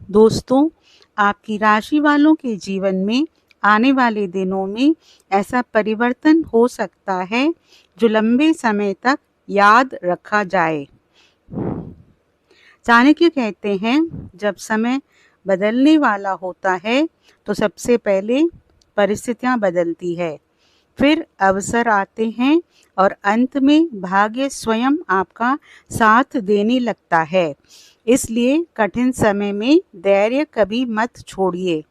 दोस्तों, आपकी राशि वालों के जीवन में आने वाले दिनों में ऐसा परिवर्तन हो सकता है जो लंबे समय तक याद रखा जाए। चाणक्य कहते हैं, जब समय बदलने वाला होता है तो सबसे पहले परिस्थितियां बदलती है, फिर अवसर आते हैं और अंत में भाग्य स्वयं आपका साथ देने लगता है। इसलिए कठिन समय में धैर्य कभी मत छोड़िए।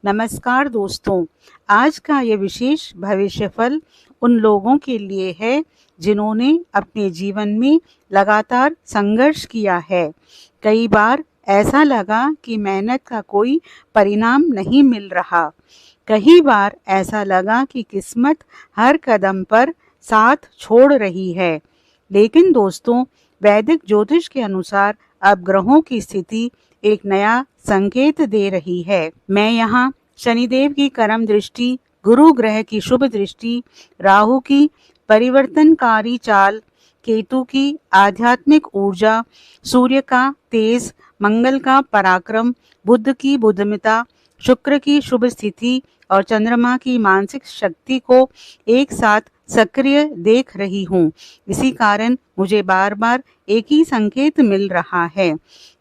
नमस्कार दोस्तों, आज का ये विशेष भविष्यफल उन लोगों के लिए है जिन्होंने अपने जीवन में लगातार संघर्ष किया है। कई बार ऐसा लगा कि मेहनत का कोई परिणाम नहीं मिल रहा। कई बार ऐसा लगा कि किस्मत हर कदम पर साथ छोड़ रही है। लेकिन दोस्तों, वैदिक ज्योतिष के अनुसार अब ग्रहों की स्थिति एक नया संकेत दे रही है। मैं यहाँ शनिदेव की कर्म दृष्टि, गुरु ग्रह की शुभ दृष्टि, राहु की परिवर्तनकारी चाल, केतु की आध्यात्मिक ऊर्जा, सूर्य का तेज, मंगल का पराक्रम, बुध की बुद्धिमता, शुक्र की शुभ स्थिति और चंद्रमा की मानसिक शक्ति को एक साथ सक्रिय देख रही हूँ। इसी कारण मुझे बार बार एक ही संकेत मिल रहा है।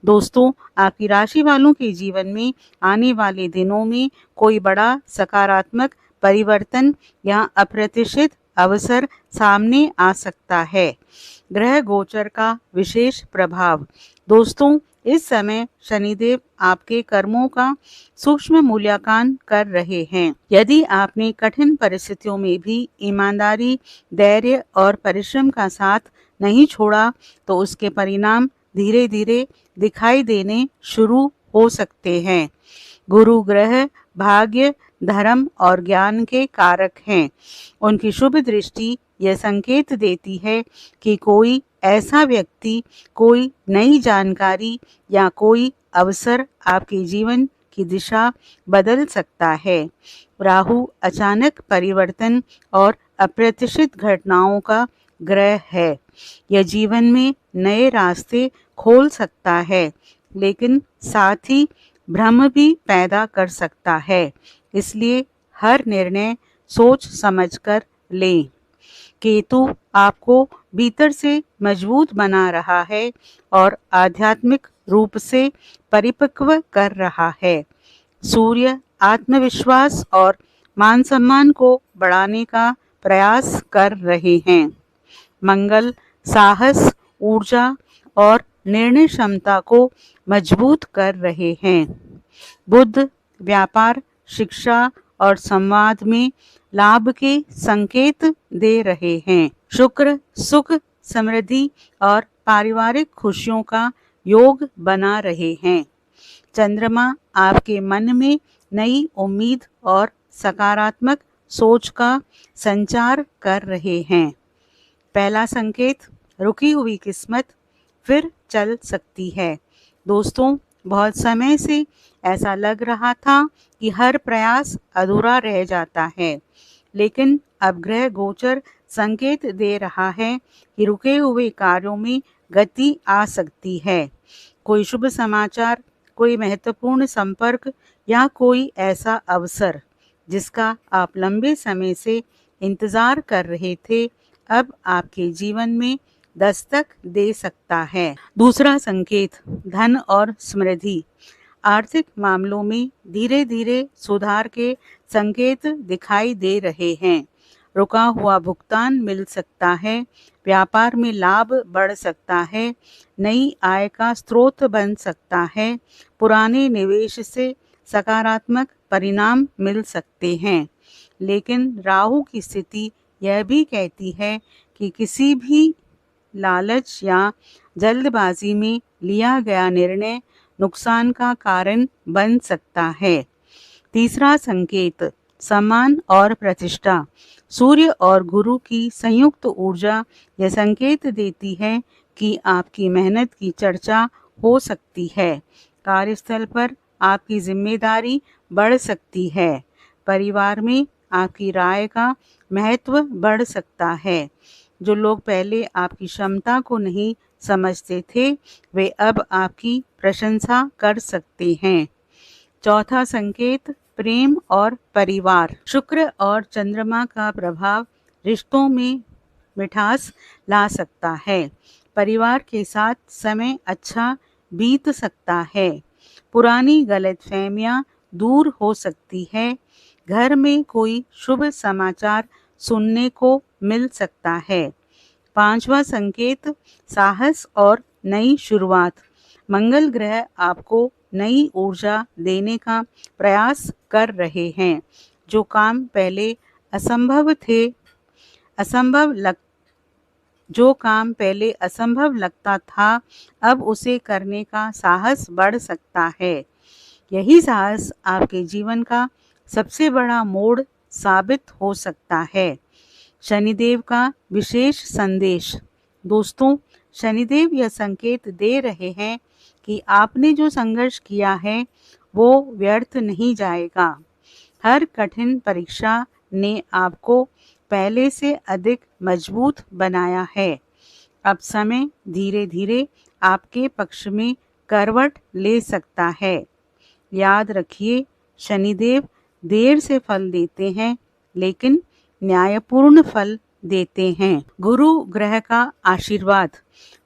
दोस्तों, आपकी राशि वालों के जीवन में आने वाले दिनों में कोई बड़ा सकारात्मक परिवर्तन या अप्रत्याशित अवसर सामने आ सकता है। ग्रह गोचर का विशेष प्रभाव। दोस्तों, इस समय शनिदेव आपके कर्मों का सूक्ष्म मूल्यांकन कर रहे हैं। यदि आपने कठिन परिस्थितियों में भी ईमानदारी, धैर्य और परिश्रम का साथ नहीं छोड़ा तो उसके परिणाम धीरे धीरे दिखाई देने शुरू हो सकते हैं। गुरु ग्रह भाग्य, धर्म और ज्ञान के कारक हैं। उनकी शुभ दृष्टि यह संकेत देती है कि कोई ऐसा व्यक्ति, कोई नई जानकारी या कोई अवसर आपके जीवन की दिशा बदल सकता है। राहु अचानक परिवर्तन और अप्रत्याशित घटनाओं का ग्रह है। यह जीवन में नए रास्ते खोल सकता है, लेकिन साथ ही भ्रम भी पैदा कर सकता है। इसलिए हर निर्णय सोच समझकर लें। केतु आपको भीतर से मजबूत बना रहा है और आध्यात्मिक रूप से परिपक्व कर रहा है। सूर्य आत्मविश्वास और मान सम्मान को बढ़ाने का प्रयास कर रहे हैं। मंगल साहस, ऊर्जा और निर्णय क्षमता को मजबूत कर रहे हैं। बुध व्यापार, शिक्षा और संवाद में लाभ के संकेत दे रहे हैं। शुक्र सुख, समृद्धि और पारिवारिक खुशियों का योग बना रहे हैं। चंद्रमा आपके मन में नई उम्मीद और सकारात्मक सोच का संचार कर रहे हैं। पहला संकेत, रुकी हुई किस्मत फिर चल सकती है। दोस्तों, बहुत समय से ऐसा लग रहा था कि हर प्रयास अधूरा रह जाता है, लेकिन अब ग्रह गोचर संकेत दे रहा है कि रुके हुए कार्यों में गति आ सकती है। कोई शुभ समाचार, कोई महत्वपूर्ण संपर्क या कोई ऐसा अवसर जिसका आप लंबे समय से इंतजार कर रहे थे, अब आपके जीवन में दस्तक दे सकता है। दूसरा संकेत, धन और समृद्धि। आर्थिक मामलों में धीरे धीरे सुधार के संकेत दिखाई दे रहे हैं। रुका हुआ भुगतान मिल सकता है, व्यापार में लाभ बढ़ सकता है, नई आय का स्रोत बन सकता है, पुराने निवेश से सकारात्मक परिणाम मिल सकते हैं। लेकिन राहु की स्थिति यह भी कहती है कि किसी भी लालच या जल्दबाजी में लिया गया निर्णय नुकसान का कारण बन सकता है। तीसरा संकेत, सम्मान और प्रतिष्ठा। सूर्य और गुरु की संयुक्त ऊर्जा यह संकेत देती है कि आपकी मेहनत की चर्चा हो सकती है। कार्यस्थल पर आपकी जिम्मेदारी बढ़ सकती है। परिवार में आपकी राय का महत्व बढ़ सकता है। जो लोग पहले आपकी क्षमता को नहीं समझते थे वे अब आपकी प्रशंसा कर सकते हैं। चौथा संकेत प्रेम और परिवार। शुक्र और चंद्रमा का प्रभाव रिश्तों में मिठास ला सकता है। परिवार के साथ समय अच्छा बीत सकता है। पुरानी गलतफहमियां दूर हो सकती है। घर में कोई शुभ समाचार सुनने को मिल सकता है। पांचवा संकेत साहस और नई शुरुआत। मंगल ग्रह आपको नई ऊर्जा देने का प्रयास कर रहे हैं। जो काम पहले असंभव थे असंभव लग जो काम पहले असंभव लगता था, अब उसे करने का साहस बढ़ सकता है। यही साहस आपके जीवन का सबसे बड़ा मोड़ साबित हो सकता है। शनिदेव का विशेष संदेश। दोस्तों, शनिदेव यह संकेत दे रहे हैं कि आपने जो संघर्ष किया है वो व्यर्थ नहीं जाएगा। हर कठिन परीक्षा ने आपको पहले से अधिक मजबूत बनाया है। अब समय धीरे धीरे आपके पक्ष में करवट ले सकता है। याद रखिए, शनिदेव देर से फल देते हैं लेकिन न्यायपूर्ण फल देते हैं। गुरु ग्रह का आशीर्वाद।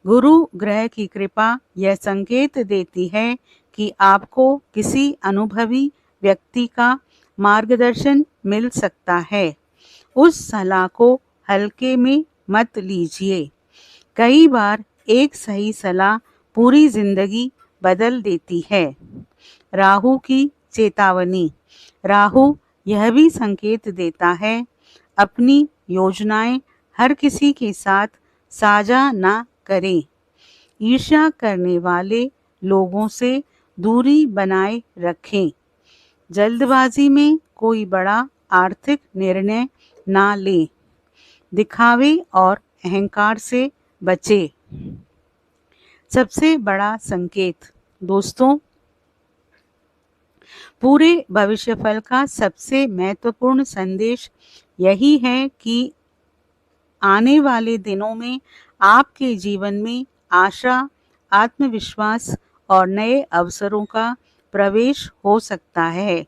गुरु ग्रह की कृपा यह संकेत देती है कि आपको किसी अनुभवी व्यक्ति का मार्गदर्शन मिल सकता है। उस सलाह को हल्के में मत लीजिए। कई बार एक सही सलाह पूरी जिंदगी बदल देती है। राहु की चेतावनी। राहु यह भी संकेत देता है अपनी योजनाएं हर किसी के साथ साझा ना करें। ईर्ष्या करने वाले लोगों से दूरी बनाए रखें। जल्दबाजी में कोई बड़ा आर्थिक निर्णय ना लें। दिखावे और अहंकार से बचें। सबसे बड़ा संकेत। दोस्तों, पूरे भविष्यफल का सबसे महत्वपूर्ण संदेश यही है कि आने वाले दिनों में आपके जीवन में आशा, आत्मविश्वास और नए अवसरों का प्रवेश हो सकता है।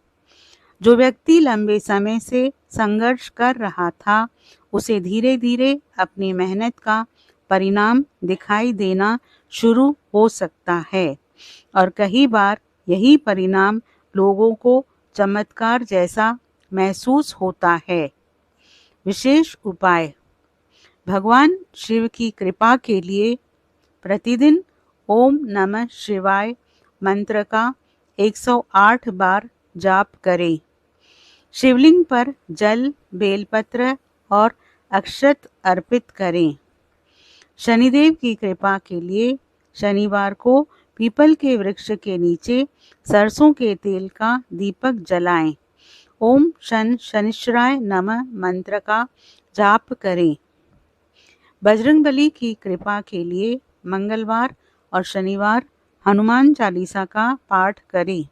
जो व्यक्ति लंबे समय से संघर्ष कर रहा था, उसे धीरे धीरे अपनी मेहनत का परिणाम दिखाई देना शुरू हो सकता है और कई बार यही परिणाम लोगों को चमत्कार जैसा महसूस होता है। विशेष उपाय। भगवान शिव की कृपा के लिए प्रतिदिन ओम नमः शिवाय मंत्र का 108 बार जाप करें। शिवलिंग पर जल, बेलपत्र और अक्षत अर्पित करें। शनिदेव की कृपा के लिए शनिवार को पीपल के वृक्ष के नीचे सरसों के तेल का दीपक जलाएं। ओम शन शनिश्चराय नमः मंत्र का जाप करें। बजरंगबली की कृपा के लिए मंगलवार और शनिवार हनुमान चालीसा का पाठ करें।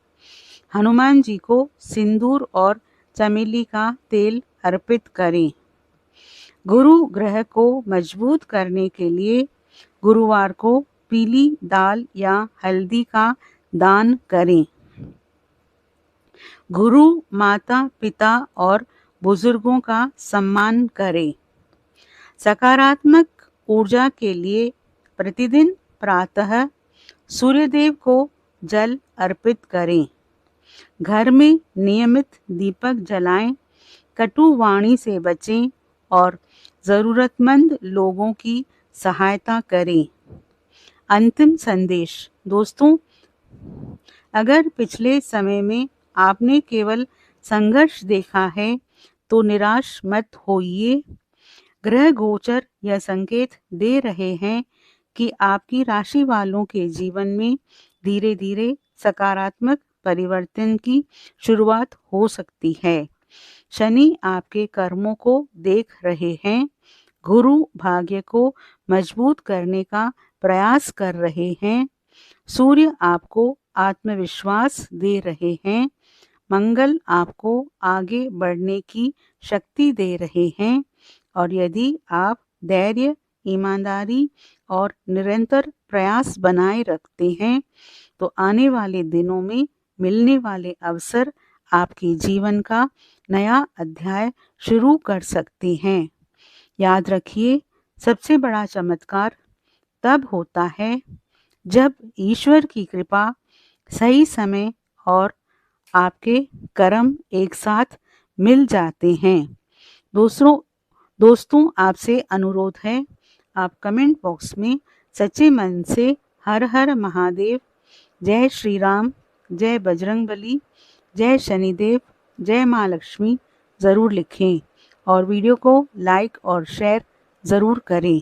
हनुमान जी को सिंदूर और चमेली का तेल अर्पित करें। गुरु ग्रह को मजबूत करने के लिए गुरुवार को पीली दाल या हल्दी का दान करें। गुरु, माता, पिता और बुजुर्गों का सम्मान करें। सकारात्मक ऊर्जा के लिए प्रतिदिन प्रातः सूर्यदेव को जल अर्पित करें। घर में नियमित दीपक जलाएं। कटु वाणी से बचें और ज़रूरतमंद लोगों की सहायता करें। अंतिम संदेश। दोस्तों, अगर पिछले समय में आपने केवल संघर्ष देखा है तो निराश मत होइए। ग्रह गोचर यह संकेत दे रहे हैं कि आपकी राशि वालों के जीवन में धीरे धीरे सकारात्मक परिवर्तन की शुरुआत हो सकती है। शनि आपके कर्मों को देख रहे हैं। गुरु भाग्य को मजबूत करने का प्रयास कर रहे हैं। सूर्य आपको आत्मविश्वास दे रहे हैं। मंगल आपको आगे बढ़ने की शक्ति दे रहे हैं और यदि आप धैर्य, ईमानदारी और निरंतर प्रयास बनाए रखते हैं तो आने वाले दिनों में मिलने वाले अवसर आपके जीवन का नया अध्याय शुरू कर सकते हैं। याद रखिए, सबसे बड़ा चमत्कार तब होता है जब ईश्वर की कृपा, सही समय और आपके कर्म एक साथ मिल जाते हैं। दोस्तों आपसे अनुरोध है, आप कमेंट बॉक्स में सच्चे मन से हर हर महादेव, जय श्री राम, जय बजरंगबली, जय शनिदेव, जय माँ लक्ष्मी ज़रूर लिखें और वीडियो को लाइक और शेयर ज़रूर करें।